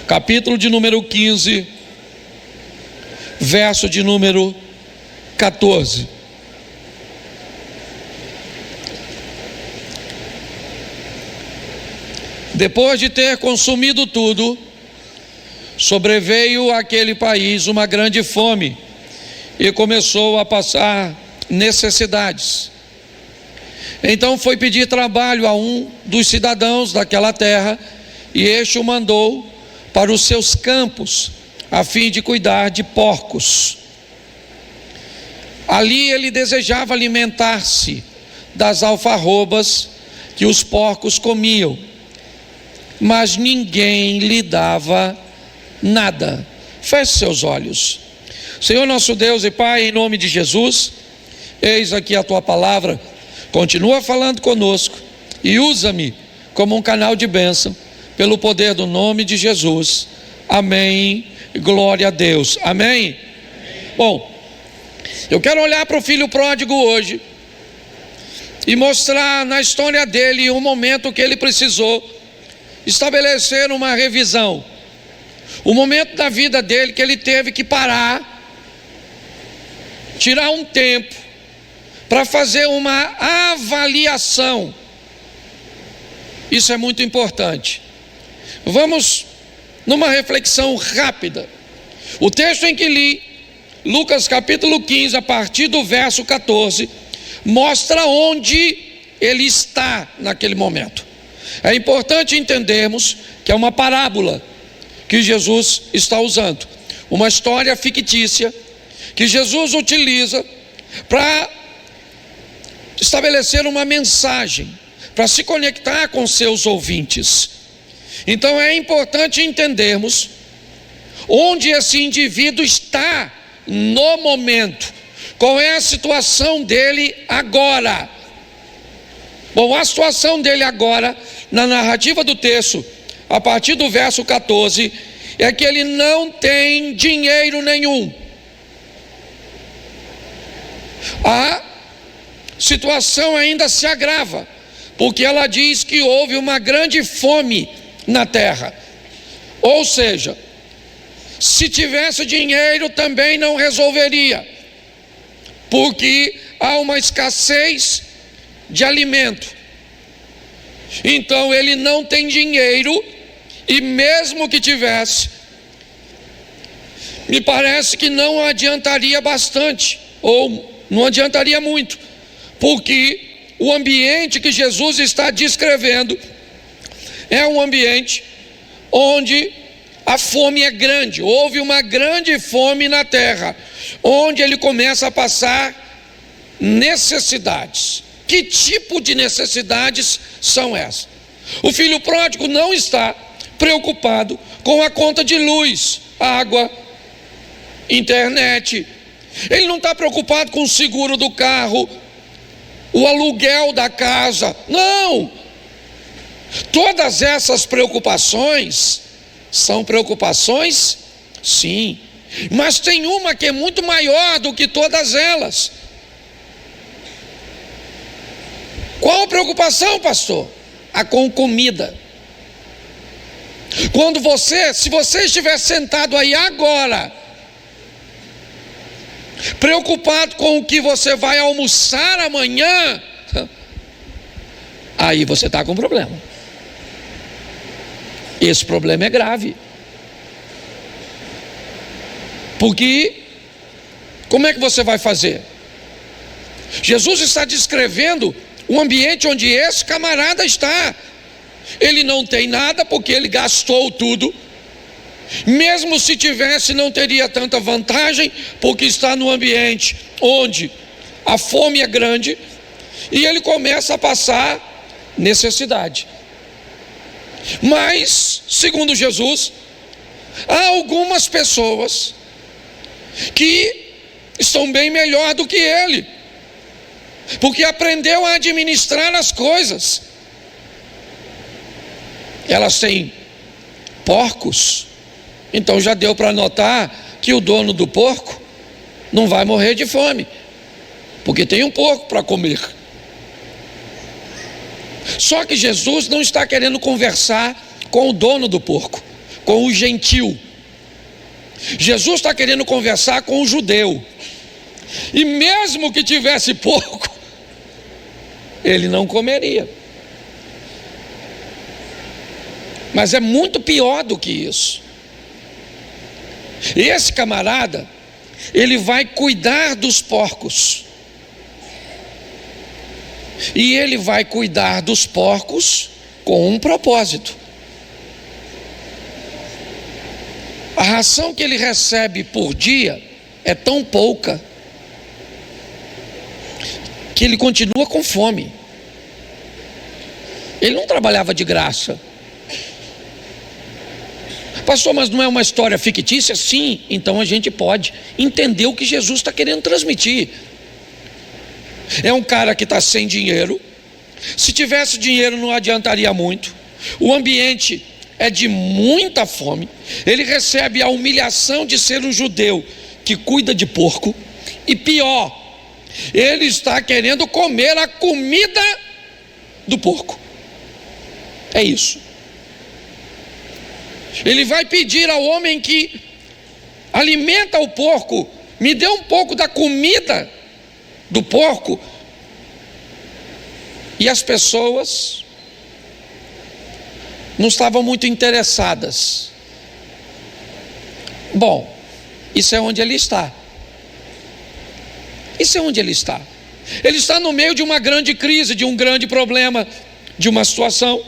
capítulo de número 15, verso de número 14. Depois de ter consumido tudo, sobreveio àquele país uma grande fome e começou a passar necessidades. Então foi pedir trabalho a um dos cidadãos daquela terra, e este o mandou para os seus campos, a fim de cuidar de porcos. Ali ele desejava alimentar-se das alfarrobas que os porcos comiam, mas ninguém lhe dava nada. Feche seus olhos. Senhor nosso Deus e Pai, em nome de Jesus, eis aqui a tua palavra. Continua falando conosco e usa-me como um canal de bênção, pelo poder do nome de Jesus. Amém. Glória a Deus. Amém. Bom, eu quero olhar para o filho pródigo hoje e mostrar na história dele um momento que ele precisou estabelecer uma revisão. O momento da vida dele que ele teve que parar, tirar um tempo para fazer uma avaliação. Isso é muito importante. Vamos numa reflexão rápida. O texto em que li, Lucas capítulo 15, a partir do verso 14, mostra onde ele está naquele momento. É importante entendermos que é uma parábola que Jesus está usando, uma história fictícia que Jesus utiliza para estabelecer uma mensagem, para se conectar com seus ouvintes. Então é importante entendermos onde esse indivíduo está no momento, qual é a situação dele agora. Bom, a situação dele agora, na narrativa do texto, a partir do verso 14, é que ele não tem dinheiro nenhum. A situação ainda se agrava, porque ela diz que houve uma grande fome na terra. Ou seja, se tivesse dinheiro também não resolveria, porque há uma escassez de alimento. Então ele não tem dinheiro, e mesmo que tivesse, me parece que não adiantaria bastante, ou não adiantaria muito, porque o ambiente que Jesus está descrevendo é um ambiente onde a fome é grande. Houve uma grande fome na terra, onde ele começa a passar necessidades. Que tipo de necessidades são essas? O filho pródigo não está preocupado com a conta de luz, água, internet. Ele não está preocupado com o seguro do carro, o aluguel da casa. Não! Todas essas preocupações são preocupações, sim, mas tem uma que é muito maior do que todas elas. Qual a preocupação, pastor? A com comida. Quando se você estiver sentado aí agora, preocupado com o que você vai almoçar amanhã, aí você está com problema. Esse problema é grave. Porque como é que você vai fazer? Jesus está descrevendo o ambiente onde esse camarada está. Ele não tem nada porque ele gastou tudo. Mesmo se tivesse, não teria tanta vantagem, porque está no ambiente onde a fome é grande e ele começa a passar necessidade. Mas, segundo Jesus, há algumas pessoas que estão bem melhor do que ele, porque aprendeu a administrar as coisas. Elas têm porcos, então já deu para notar que o dono do porco não vai morrer de fome, porque tem um porco para comer. Só que Jesus não está querendo conversar com o dono do porco, com o gentil. Jesus está querendo conversar com o judeu. E mesmo que tivesse pouco, ele não comeria. Mas é muito pior do que isso. Esse camarada, ele vai cuidar dos porcos. E ele vai cuidar dos porcos com um propósito. A ração que ele recebe por dia é tão pouca que ele continua com fome. Ele não trabalhava de graça. Pastor, mas não é uma história fictícia? Sim, então a gente pode entender o que Jesus está querendo transmitir. É um cara que está sem dinheiro. Se tivesse dinheiro não adiantaria muito. O ambiente é de muita fome. Ele recebe a humilhação de ser um judeu que cuida de porco. E pior, ele está querendo comer a comida do porco. É isso. Ele vai pedir ao homem que alimenta o porco: me dê um pouco da comida do porco. E as pessoas não estavam muito interessadas. Bom, isso é onde ele está. Isso é onde ele está. Ele está no meio de uma grande crise, de um grande problema, de uma situação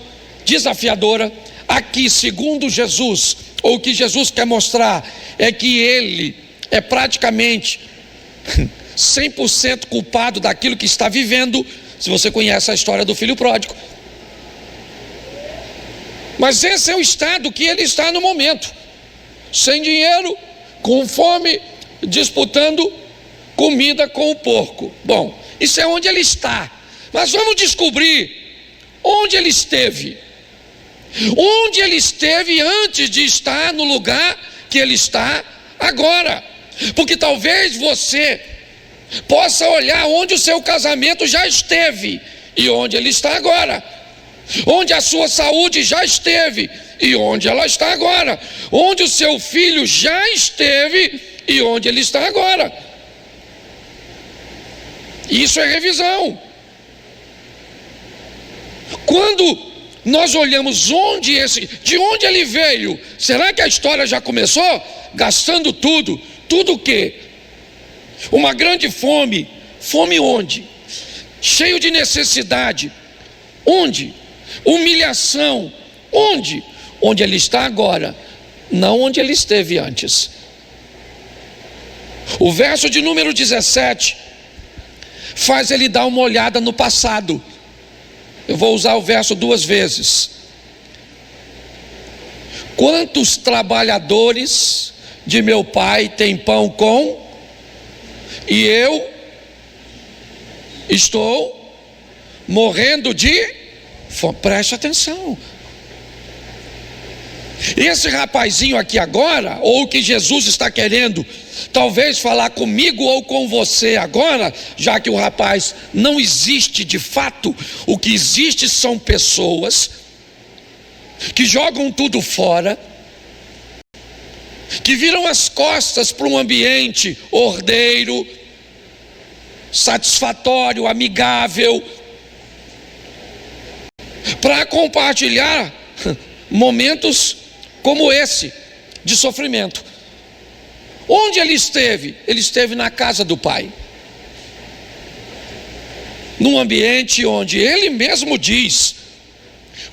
desafiadora. Aqui, segundo Jesus, ou o que Jesus quer mostrar é que ele é praticamente 100% culpado daquilo que está vivendo. Se você conhece a história do filho pródigo. Mas esse é o estado que ele está no momento: sem dinheiro, com fome, disputando comida com o porco. Bom, isso é onde ele está. Mas vamos descobrir onde ele esteve. Onde ele esteve antes de estar no lugar que ele está agora. Porque talvez você possa olhar onde o seu casamento já esteve e onde ele está agora. Onde a sua saúde já esteve e onde ela está agora. Onde o seu filho já esteve e onde ele está agora. Isso é revisão. Quando nós olhamos de onde ele veio, será que a história já começou? Gastando tudo. Tudo o quê? Uma grande fome. Fome onde? Cheio de necessidade. Onde? Humilhação. Onde? Onde ele está agora, não onde ele esteve antes. O verso de número 17 faz ele dar uma olhada no passado. Eu vou usar o verso 2 vezes. Quantos trabalhadores de meu pai têm pão com, e eu estou morrendo de fome? Preste atenção. Esse rapazinho aqui agora, ou o que Jesus está querendo talvez falar comigo ou com você agora, já que o rapaz não existe de fato, o que existe são pessoas que jogam tudo fora, que viram as costas para um ambiente ordeiro, satisfatório, amigável, para compartilhar momentos como esse de sofrimento. Onde ele esteve? Ele esteve na casa do pai, num ambiente onde ele mesmo diz: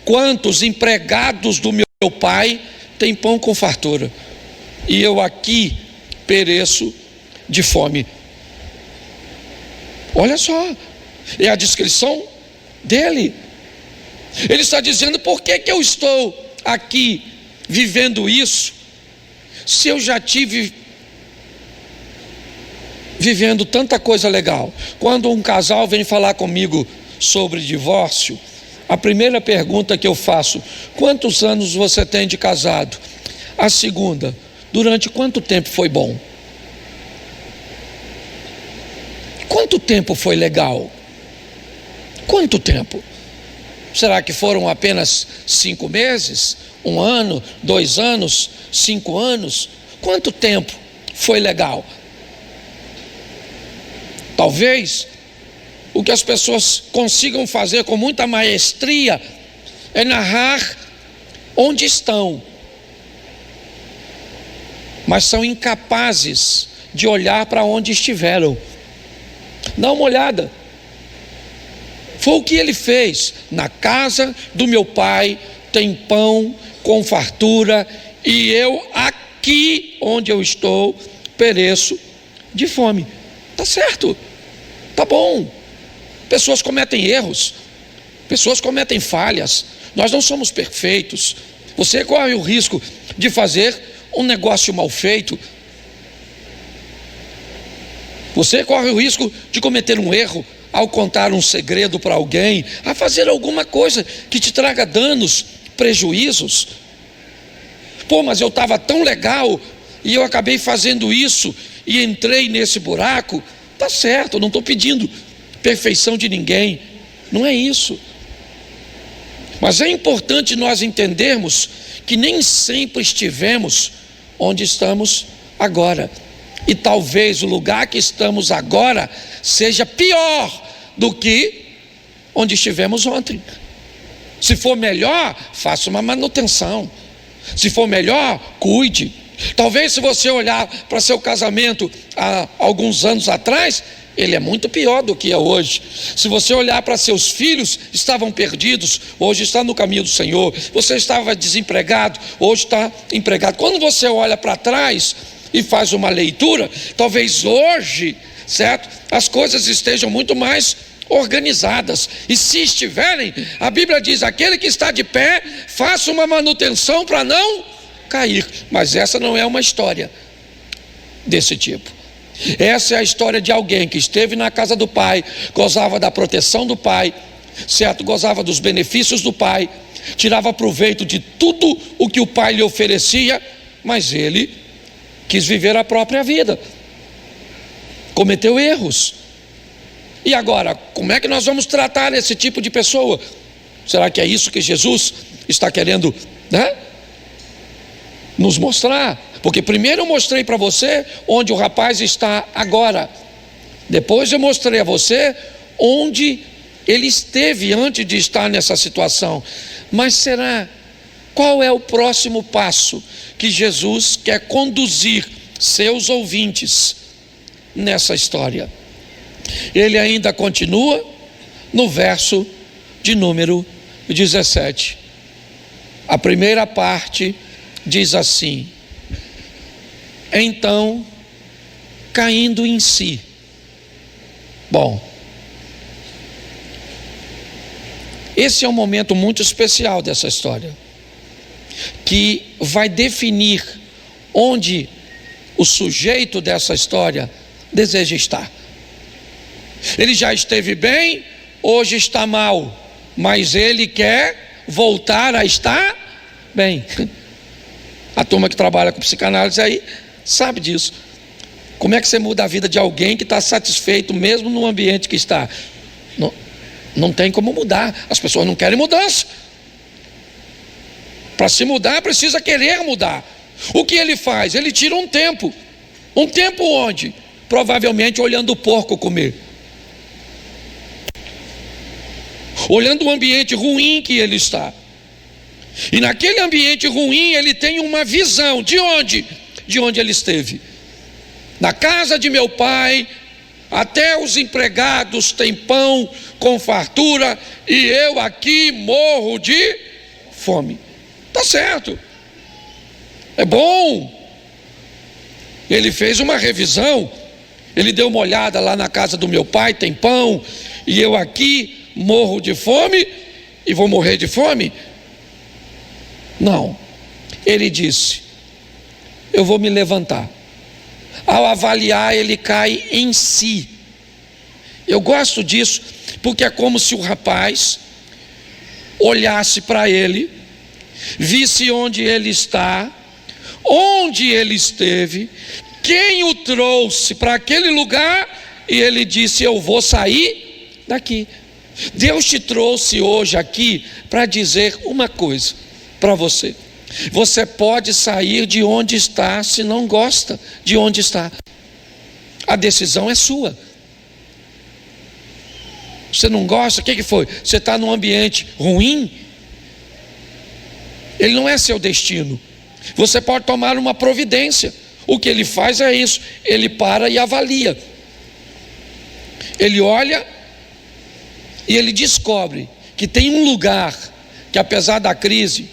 quantos empregados do meu pai têm pão com fartura, e eu aqui pereço de fome. Olha só, é a descrição dele. Ele está dizendo: por que eu estou aqui vivendo isso, se eu já tive vivendo tanta coisa legal? Quando um casal vem falar comigo sobre divórcio, a primeira pergunta que eu faço: quantos anos você tem de casado? A segunda: durante quanto tempo foi bom? Quanto tempo foi legal? Quanto tempo? Será que foram apenas 5 meses? 1 ano? 2 anos? 5 anos? Quanto tempo foi legal? Talvez o que as pessoas consigam fazer com muita maestria é narrar onde estão, mas são incapazes de olhar para onde estiveram. Dá uma olhada. Foi o que ele fez. Na casa do meu pai tem pão com fartura, e eu aqui onde eu estou pereço de fome. Tá certo, tá bom. Pessoas cometem erros, pessoas cometem falhas, nós não somos perfeitos. Você corre o risco de fazer um negócio mal feito, você corre o risco de cometer um erro ao contar um segredo para alguém, a fazer alguma coisa que te traga danos, prejuízos. Pô, mas eu estava tão legal e eu acabei fazendo isso e entrei nesse buraco. Tá certo, eu não estou pedindo perfeição de ninguém, não é isso. Mas é importante nós entendermos que nem sempre estivemos onde estamos agora. E talvez o lugar que estamos agora seja pior do que onde estivemos ontem. Se for melhor, faça uma manutenção. Se for melhor, cuide. Talvez, se você olhar para seu casamento há alguns anos atrás, ele é muito pior do que é hoje. Se você olhar para seus filhos, estavam perdidos, hoje está no caminho do Senhor. Você estava desempregado, hoje está empregado. Quando você olha para trás e faz uma leitura, talvez hoje, certo, as coisas estejam muito mais organizadas. E se estiverem, a Bíblia diz: aquele que está de pé, faça uma manutenção para não cair. Mas essa não é uma história desse tipo. Essa é a história de alguém que esteve na casa do pai, gozava da proteção do pai, certo? Gozava dos benefícios do pai, tirava proveito de tudo o que o pai lhe oferecia, mas ele quis viver a própria vida, cometeu erros. E agora, como é que nós vamos tratar esse tipo de pessoa? Será que é isso que Jesus está querendo, nos mostrar? Porque primeiro eu mostrei para você onde o rapaz está agora, depois eu mostrei a você onde ele esteve antes de estar nessa situação. Mas será, qual é o próximo passo que Jesus quer conduzir seus ouvintes nessa história? Ele ainda continua no verso de número 17. A primeira parte diz assim: então, caindo em si. Bom, esse é um momento muito especial dessa história, que vai definir onde o sujeito dessa história deseja estar. Ele já esteve bem, hoje está mal, mas ele quer voltar a estar bem. A turma que trabalha com psicanálise aí sabe disso. Como é que você muda a vida de alguém que está satisfeito mesmo no ambiente que está? Não tem como mudar. As pessoas não querem mudança. Para se mudar, precisa querer mudar. O que ele faz? Ele tira um tempo. Um tempo onde? Provavelmente olhando o porco comer, olhando o ambiente ruim que ele está. E naquele ambiente ruim ele tem uma visão. De onde? De onde ele esteve. Na casa de meu pai, até os empregados têm pão com fartura, e eu aqui morro de fome. Tá certo, é bom. Ele fez uma revisão, ele deu uma olhada lá na casa do meu pai, tem pão, e eu aqui morro de fome e vou morrer de fome? Não, ele disse: eu vou me levantar. Ao avaliar, ele cai em si. Eu gosto disso, porque é como se o rapaz olhasse para ele, visse onde ele está, onde ele esteve, quem o trouxe para aquele lugar, e ele disse: eu vou sair daqui. Deus te trouxe hoje aqui para dizer uma coisa para você. Você pode sair de onde está se não gosta de onde está. A decisão é sua. Você não gosta? O que foi? Você está num ambiente ruim? Ele não é seu destino. Você pode tomar uma providência. O que ele faz é isso. Ele para e avalia. Ele olha e ele descobre que tem um lugar que, apesar da crise,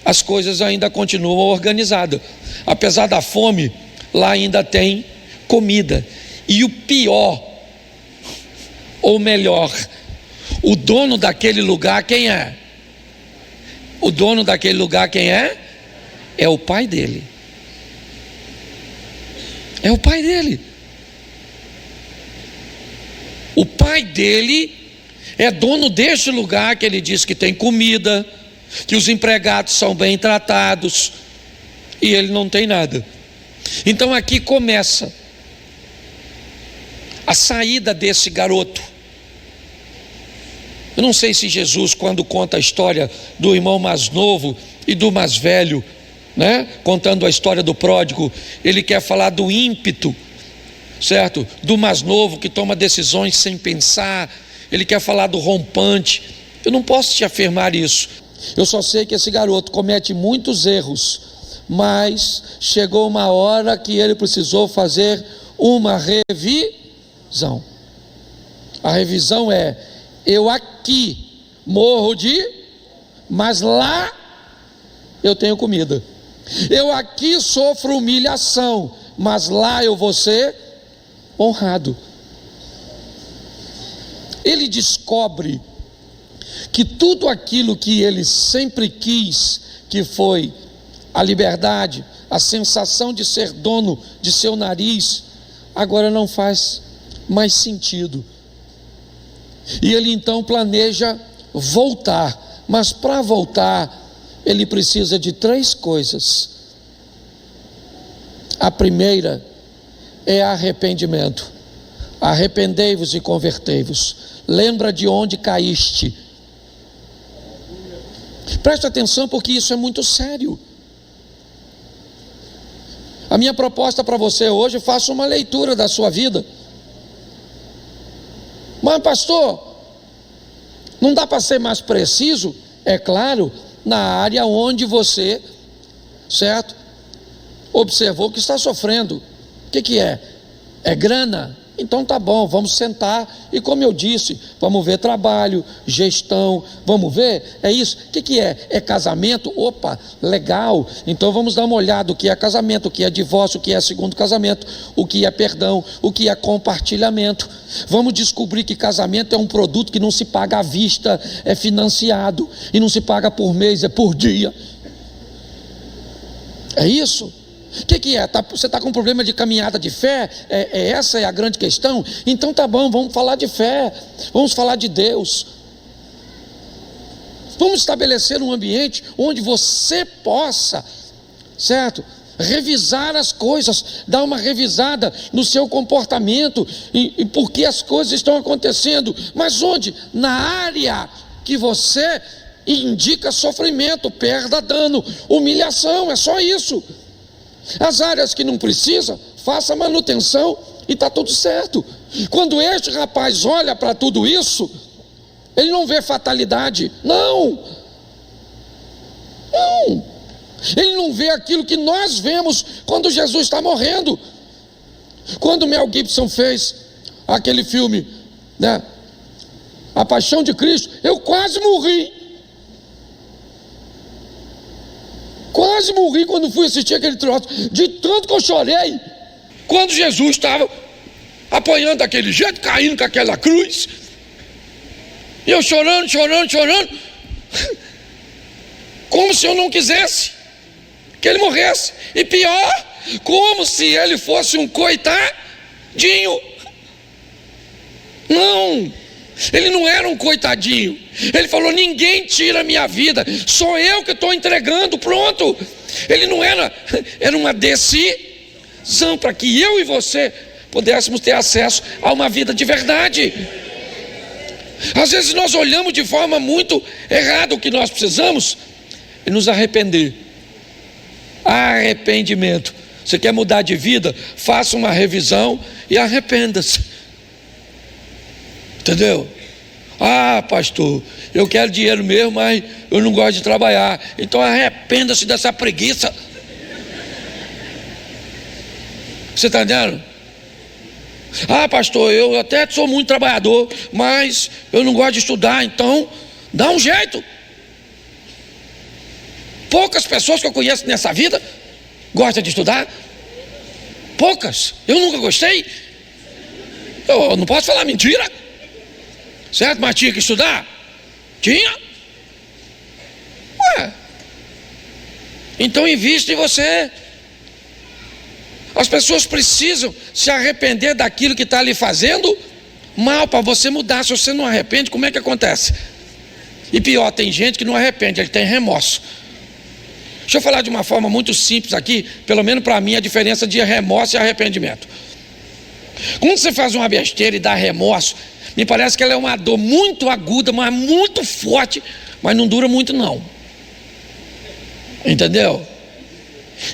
as coisas ainda continuam organizadas. Apesar da fome, lá ainda tem comida. E o pior, ou melhor, o dono daquele lugar quem é? O dono daquele lugar quem é? É o pai dele. É o pai dele. O pai dele é dono deste lugar que ele diz que tem comida, que os empregados são bem tratados, e ele não tem nada. Então aqui começa a saída desse garoto. Eu não sei se Jesus, quando conta a história do irmão mais novo e do mais velho, né, contando a história do pródigo, ele quer falar do ímpeto, certo? Do mais novo que toma decisões sem pensar. Ele quer falar do rompante. Eu não posso te afirmar isso. Eu só sei que esse garoto comete muitos erros, mas chegou uma hora que ele precisou fazer uma revisão. A revisão é: eu aqui morro mas lá eu tenho comida. Eu aqui sofro humilhação, mas lá eu vou ser honrado. Ele descobre que tudo aquilo que ele sempre quis, que foi a liberdade, a sensação de ser dono de seu nariz, agora não faz mais sentido. E ele então planeja voltar, mas para voltar ele precisa de 3 coisas. A primeira é arrependimento. Arrependei-vos e convertei-vos. Lembra de onde caíste. Preste atenção, porque isso é muito sério. A minha proposta para você hoje, faça uma leitura da sua vida. Mas pastor, não dá para ser mais preciso? É claro, na área onde você, certo, observou que está sofrendo. O que é? É grana? Então tá bom, vamos sentar e, como eu disse, vamos ver trabalho, gestão, vamos ver, é isso. O que é? É casamento? Opa, legal, então vamos dar uma olhada o que é casamento, o que é divórcio, o que é segundo casamento, o que é perdão, o que é compartilhamento. Vamos descobrir que casamento é um produto que não se paga à vista, é financiado, e não se paga por mês, é por dia. É isso? O que é? Você está com um problema de caminhada de fé? Essa é a grande questão? Então tá bom, vamos falar de fé, vamos falar de Deus. Vamos estabelecer um ambiente onde você possa, certo, revisar as coisas, dar uma revisada no seu comportamento e por que as coisas estão acontecendo. Mas onde? Na área que você indica sofrimento, perda, dano, humilhação, é só isso. As áreas que não precisa, faça manutenção e está tudo certo. Quando este rapaz olha para tudo isso, ele não vê fatalidade, não, ele não vê aquilo que nós vemos quando Jesus está morrendo. Quando Mel Gibson fez aquele filme, né, A Paixão de Cristo, eu quase morri. Quase morri quando fui assistir aquele troço, de tanto que eu chorei. Quando Jesus estava apanhando daquele jeito, caindo com aquela cruz, e eu chorando, como se eu não quisesse que ele morresse. E pior, como se ele fosse um coitadinho. Não, ele não era um coitadinho. Ele falou: ninguém tira a minha vida, sou eu que estou entregando, pronto. Ele não era uma decisão para que eu e você pudéssemos ter acesso a uma vida de verdade. Às vezes nós olhamos de forma muito errada o que nós precisamos é nos arrepender. Arrependimento. Você quer mudar de vida? Faça uma revisão e arrependa-se. Entendeu? Ah, pastor, eu quero dinheiro mesmo, mas eu não gosto de trabalhar. Então arrependa-se dessa preguiça. Você está entendendo? Ah, pastor, eu até sou muito trabalhador, mas eu não gosto de estudar. Então dá um jeito. Poucas pessoas que eu conheço nessa vida gostam de estudar. Poucas. Eu nunca gostei. Eu não posso falar mentira. Certo? Mas tinha que estudar? Tinha. Ué. Então invista em você. As pessoas precisam se arrepender daquilo que está ali fazendo mal para você mudar. Se você não arrepende, como é que acontece? E pior, tem gente que não arrepende, ele tem remorso. Deixa eu falar de uma forma muito simples aqui, pelo menos para mim, a diferença de remorso e arrependimento. Quando você faz uma besteira e dá remorso, me parece que ela é uma dor muito aguda, mas muito forte, mas não dura muito não. Entendeu?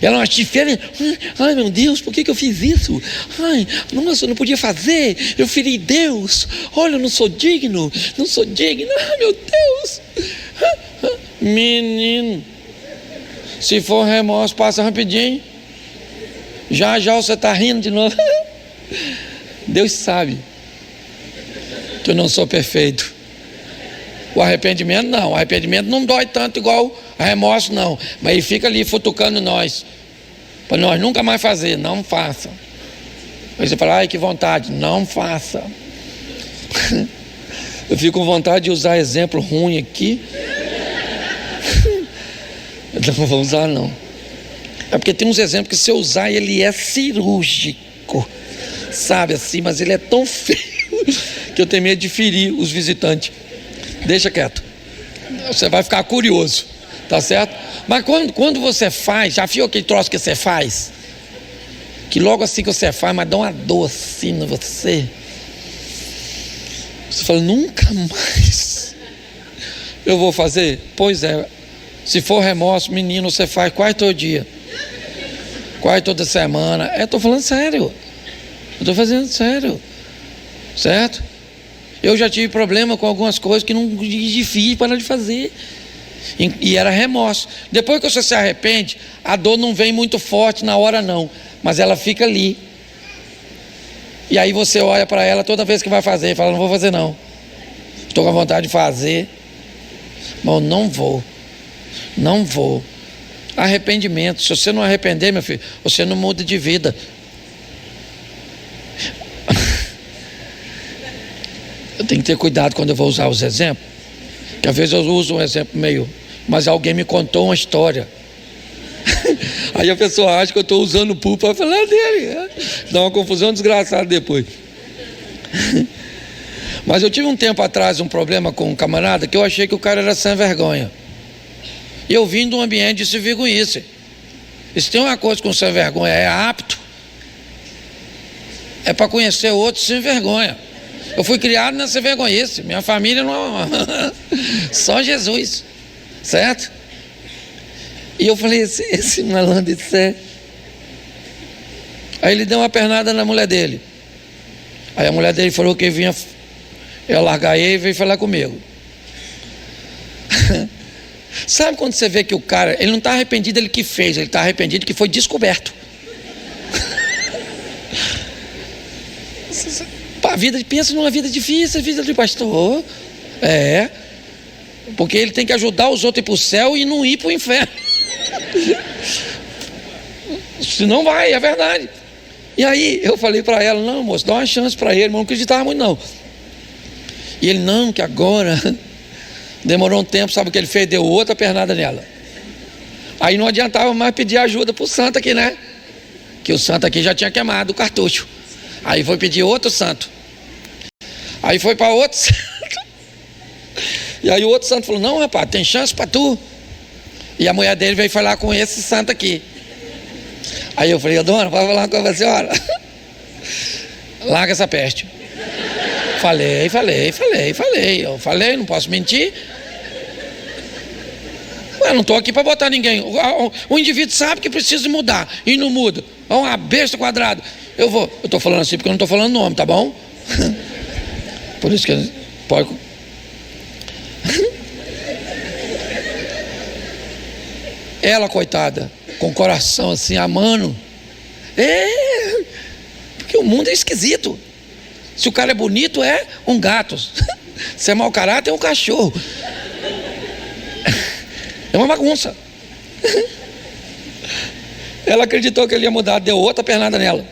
Ela é uma diferença. Ai meu Deus, por que eu fiz isso? Ai, nossa, eu não podia fazer. Eu feri Deus. Olha, eu não sou digno. Não sou digno. Ai meu Deus. Menino, se for remorso, passa rapidinho. Já você está rindo de novo. Deus sabe que eu não sou perfeito. O arrependimento não. O arrependimento não dói tanto igual remorso não. Mas ele fica ali futucando nós, para nós nunca mais fazer. Não faça. Aí você fala, ai que vontade. Não faça. Eu fico com vontade de usar exemplo ruim aqui. Eu não vou usar não. É porque tem uns exemplos que se eu usar ele é cirúrgico, sabe assim, mas ele é tão feio que eu tenho medo de ferir os visitantes. Deixa quieto. Você vai ficar curioso, tá certo? Mas quando você faz, já viu aquele troço que você faz? Que logo assim que você faz, mas dá uma dor assim em você. Você fala, nunca mais eu vou fazer? Pois é. Se for remorso, menino, você faz quase todo dia, quase toda semana. Estou falando sério. Eu estou fazendo sério. Certo? Eu já tive problema com algumas coisas que não é difícil para de fazer. E era remorso. Depois que você se arrepende, a dor não vem muito forte na hora não, mas ela fica ali. E aí você olha para ela toda vez que vai fazer e fala, não vou fazer não. Estou com vontade de fazer, mas não vou. Não vou. Arrependimento. Se você não arrepender, meu filho, você não muda de vida. Eu tenho que ter cuidado quando eu vou usar os exemplos, que às vezes eu uso um exemplo meio, mas alguém me contou uma história. Aí a pessoa acha que eu estou usando o pulpo para falar dele. Dá uma confusão desgraçada depois. Mas eu tive um tempo atrás um problema com um camarada que eu achei que o cara era sem vergonha. E eu vim de um ambiente de se vergonhice. E se tem uma coisa com sem vergonha, é apto, é para conhecer outros sem vergonha. Eu fui criado nessa vergonhice. Minha família não. Só Jesus. Certo? E eu falei, esse malandro, isso é. Aí ele deu uma pernada na mulher dele. Aí a mulher dele falou que vinha eu largar ele e veio falar comigo. Sabe quando você vê que o cara, ele não está arrependido dele que fez, ele está arrependido que foi descoberto. A vida, pensa numa vida difícil, vida de pastor. É. Porque ele tem que ajudar os outros a ir para o céu e não ir para o inferno. Senão vai, é verdade. E aí eu falei para ela, não moço, dá uma chance para ele, mas não acreditava muito não. E ele, não, que agora. Demorou um tempo, sabe o que ele fez? Deu outra pernada nela. Aí não adiantava mais pedir ajuda para o santo aqui, né? Que o santo aqui já tinha queimado o cartucho. Aí foi pedir outro santo. Aí foi para outro santo. E aí o outro santo falou, não rapaz, tem chance para tu. E a mulher dele veio falar com esse santo aqui. Aí eu falei, dona, pode falar com a senhora? Larga essa peste. Eu falei, não posso mentir. Eu não estou aqui para botar ninguém. O indivíduo sabe que precisa mudar e não muda. É uma besta quadrada. Eu estou falando assim porque eu não estou falando nome, tá bom? Por isso que pode. Ela, coitada, com o coração assim, amando. Porque o mundo é esquisito. Se o cara é bonito, é um gato. Se é mau caráter, é um cachorro. É uma bagunça. Ela acreditou que ele ia mudar, deu outra pernada nela.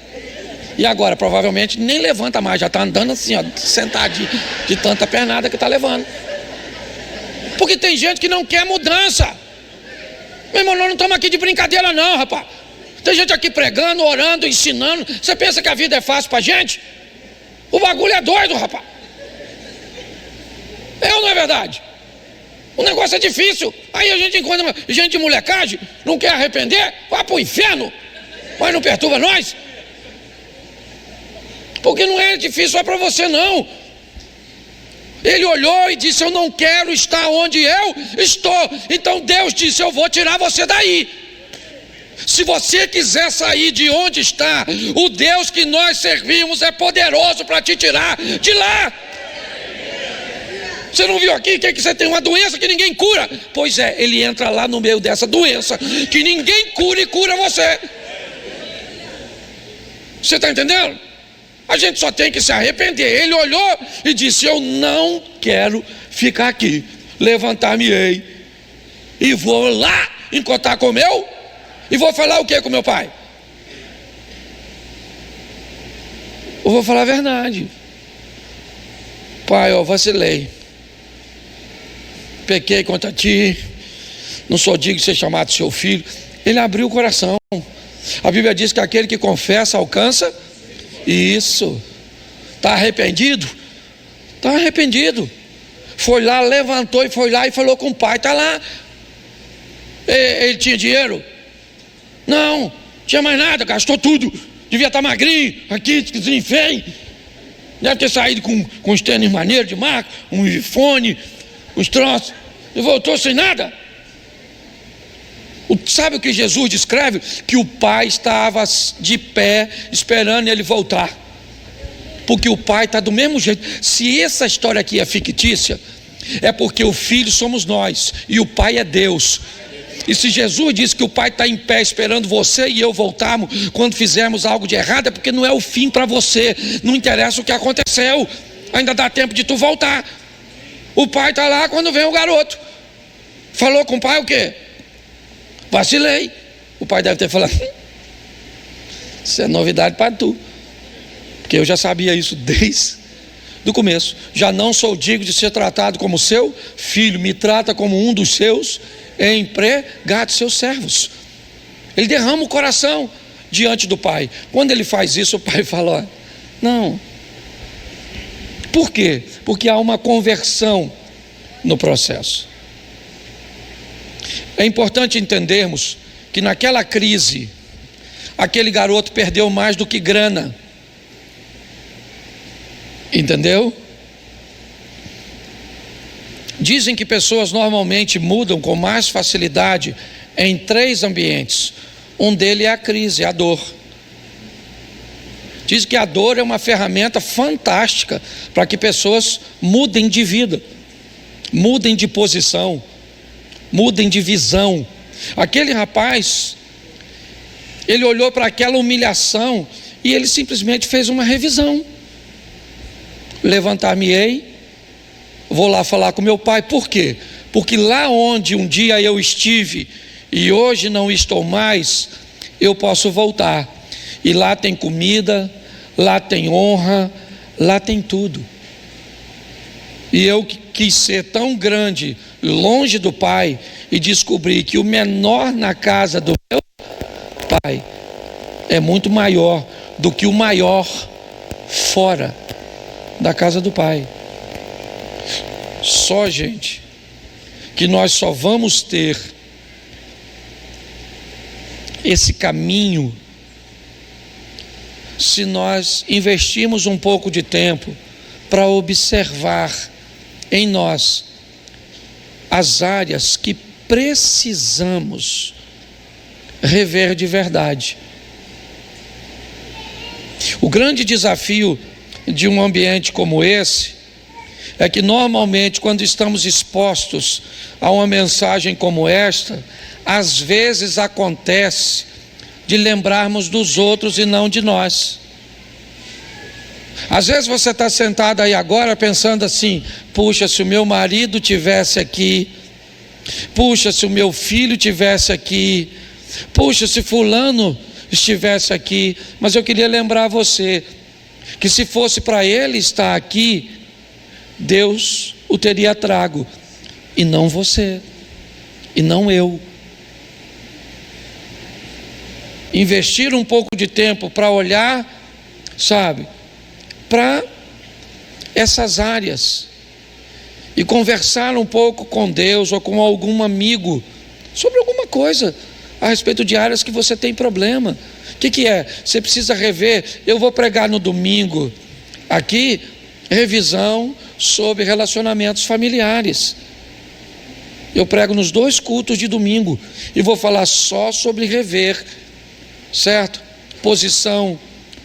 E agora, provavelmente, nem levanta mais. Já está andando assim, ó, sentadinho, de tanta pernada que está levando. Porque tem gente que não quer mudança. Meu irmão, nós não estamos aqui de brincadeira não, rapaz. Tem gente aqui pregando, orando, ensinando. Você pensa que a vida é fácil pra gente? O bagulho é doido, rapaz. É ou não é verdade? O negócio é difícil. Aí a gente encontra gente de molecagem, não quer arrepender, vai pro inferno. Mas não perturba nós. Porque não é difícil só para você não. Ele olhou e disse: eu não quero estar onde eu estou. Então Deus disse: eu vou tirar você daí. Se você quiser sair de onde está, o Deus que nós servimos é poderoso para te tirar de lá. Você não viu aqui que você tem uma doença que ninguém cura? Pois é, ele entra lá no meio dessa doença que ninguém cura e cura você. Você está entendendo? A gente só tem que se arrepender. Ele olhou e disse: eu não quero ficar aqui. Levantar-me-ei e vou lá encontrar com o meu. E vou falar o que com meu pai? Eu vou falar a verdade. Pai, eu vacilei. Pequei contra ti. Não sou digno de ser chamado seu filho. Ele abriu o coração. A Bíblia diz que aquele que confessa alcança. Isso. Está arrependido? Está arrependido. Foi lá, levantou e foi lá e falou com o pai. Está lá. Ele tinha dinheiro? Não, tinha mais nada, gastou tudo. Devia estar magrinho, aqui, feio. Deve ter saído com uns tênis maneiros de marca, uns iPhone, uns troços. E voltou sem nada. Sabe o que Jesus descreve? Que o pai estava de pé, esperando ele voltar. Porque o pai está do mesmo jeito. Se essa história aqui é fictícia, é porque o filho somos nós e o pai é Deus. E se Jesus disse que o pai está em pé esperando você e eu voltarmos quando fizermos algo de errado, é porque não é o fim para você. Não interessa o que aconteceu, ainda dá tempo de tu voltar. O pai está lá quando vem o garoto. Falou com o pai o quê? Vacilei. O pai deve ter falado: isso é novidade para tu, porque eu já sabia isso desde o começo. Já não sou digno de ser tratado como seu filho. Me trata como um dos seus empregados, seus servos. Ele derrama o coração diante do pai. Quando ele faz isso, o pai fala: ó, não. Por quê? Porque há uma conversão no processo. É importante entendermos que naquela crise, aquele garoto perdeu mais do que grana. Entendeu? Dizem que pessoas normalmente mudam com mais facilidade em 3 ambientes. Um deles é a crise, a dor. Diz que a dor é uma ferramenta fantástica para que pessoas mudem de vida, mudem de posição, mudem de visão. Aquele rapaz, ele olhou para aquela humilhação e ele simplesmente fez uma revisão. Levantar-me-ei, vou lá falar com meu pai. Por quê? Porque lá onde um dia eu estive e hoje não estou mais, eu posso voltar. E lá tem comida, lá tem honra, lá tem tudo. E eu quis ser tão grande, longe do pai, e descobri que o menor na casa do meu pai é muito maior do que o maior fora da casa do pai. Só, gente, que nós só vamos ter esse caminho se nós investirmos um pouco de tempo para observar em nós as áreas que precisamos rever de verdade. O grande desafio de um ambiente como esse é que normalmente, quando estamos expostos a uma mensagem como esta, às vezes acontece de lembrarmos dos outros e não de nós. Às vezes você está sentado aí agora pensando assim: puxa, se o meu marido tivesse aqui, puxa, se o meu filho tivesse aqui, puxa, se fulano estivesse aqui. Mas eu queria lembrar você que se fosse para ele estar aqui, Deus o teria trago, e não você, e não eu. Investir um pouco de tempo para olhar, sabe, para essas áreas e conversar um pouco com Deus ou com algum amigo sobre alguma coisa a respeito de áreas que você tem problema. O que é? Você precisa rever. Eu vou pregar no domingo aqui, revisão sobre relacionamentos familiares. Eu prego nos 2 cultos de domingo e vou falar só sobre rever, certo? Posição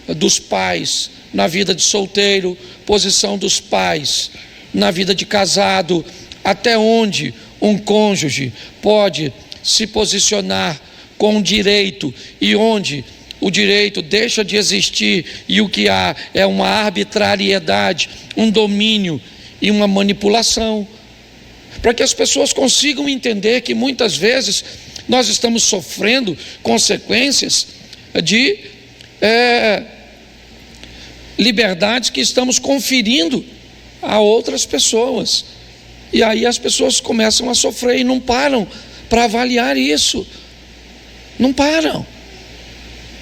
dos pais na vida de solteiro, posição dos pais na vida de casado, até onde um cônjuge pode se posicionar com direito e onde o direito deixa de existir e o que há é uma arbitrariedade, um domínio e uma manipulação, para que as pessoas consigam entender que muitas vezes nós estamos sofrendo consequências de liberdades que estamos conferindo a outras pessoas, e aí as pessoas começam a sofrer e não param para avaliar isso, não param,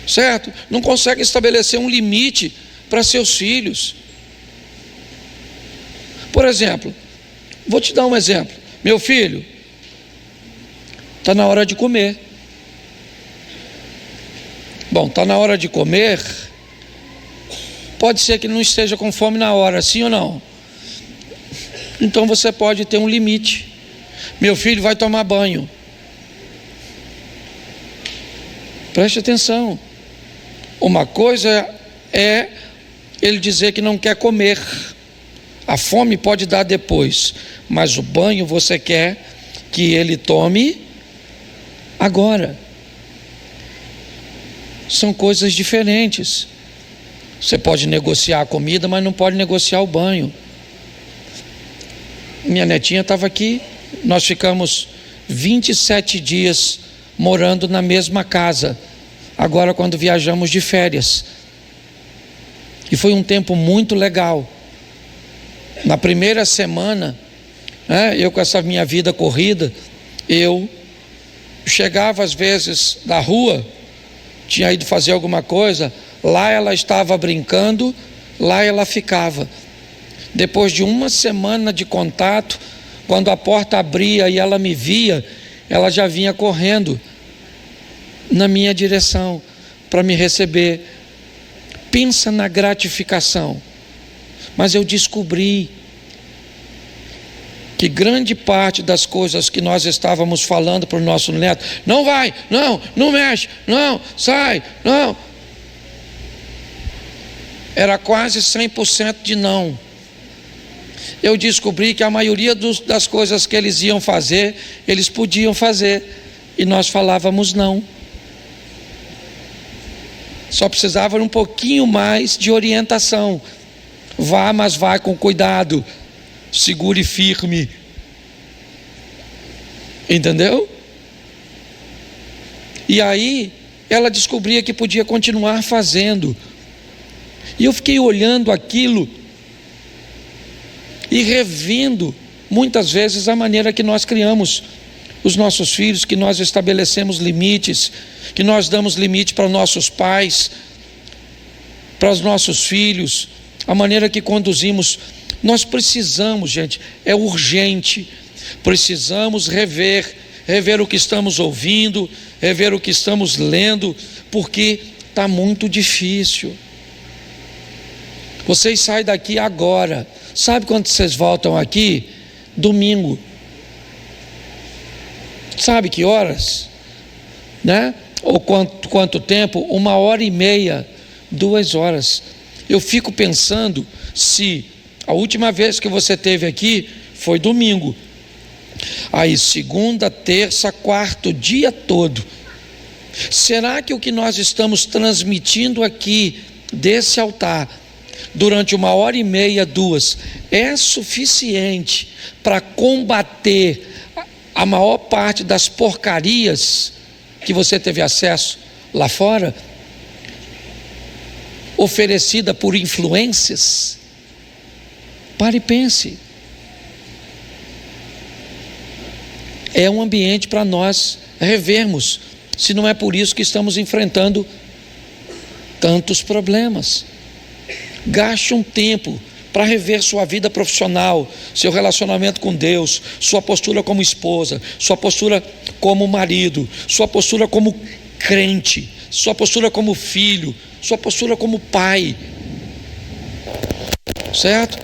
certo? Não conseguem estabelecer um limite para seus filhos. Por exemplo, vou te dar um exemplo. Meu filho, está na hora de comer. Bom, está na hora de comer, pode ser que não esteja com fome na hora, sim ou não? Então você pode ter um limite. Meu filho vai tomar banho. Preste atenção. Uma coisa é ele dizer que não quer comer. A fome pode dar depois, mas o banho você quer que ele tome agora. São coisas diferentes. Você pode negociar a comida, mas não pode negociar o banho. Minha netinha estava aqui, nós ficamos 27 dias morando na mesma casa, agora quando viajamos de férias, e foi um tempo muito legal. Na primeira semana, eu com essa minha vida corrida, eu chegava às vezes da rua, tinha ido fazer alguma coisa, lá ela estava brincando, lá ela ficava. Depois de uma semana de contato, quando a porta abria e ela me via, ela já vinha correndo na minha direção para me receber. Pensa na gratificação. Mas eu descobri que grande parte das coisas que nós estávamos falando para o nosso neto, não vai, não mexe, não, sai, não, era quase 100% de não. Eu descobri que a maioria das coisas que eles iam fazer, eles podiam fazer, e nós falávamos não. Só precisava um pouquinho mais de orientação. Vá, mas vai com cuidado, segure firme. Entendeu? E aí ela descobria que podia continuar fazendo. E eu fiquei olhando aquilo e revendo muitas vezes a maneira que nós criamos os nossos filhos, que nós estabelecemos limites, que nós damos limite para nossos pais, para os nossos filhos, a maneira que conduzimos. Nós precisamos, gente, é urgente, precisamos rever o que estamos ouvindo, rever o que estamos lendo, porque está muito difícil. Vocês saem daqui agora. Sabe quando vocês voltam aqui? Domingo. Sabe que horas? Né? Ou quanto tempo? 1h30, 2 horas. Eu fico pensando se a última vez que você esteve aqui foi domingo. Aí segunda, terça, quarta, o dia todo. Será que o que nós estamos transmitindo aqui desse altar durante 1h30, 2, é suficiente para combater a maior parte das porcarias que você teve acesso lá fora, oferecida por influências? Pare e pense. É um ambiente para nós revermos, se não é por isso que estamos enfrentando tantos problemas. Gaste um tempo para rever sua vida profissional, seu relacionamento com Deus, sua postura como esposa, sua postura como marido, sua postura como crente, sua postura como filho, sua postura como pai. Certo?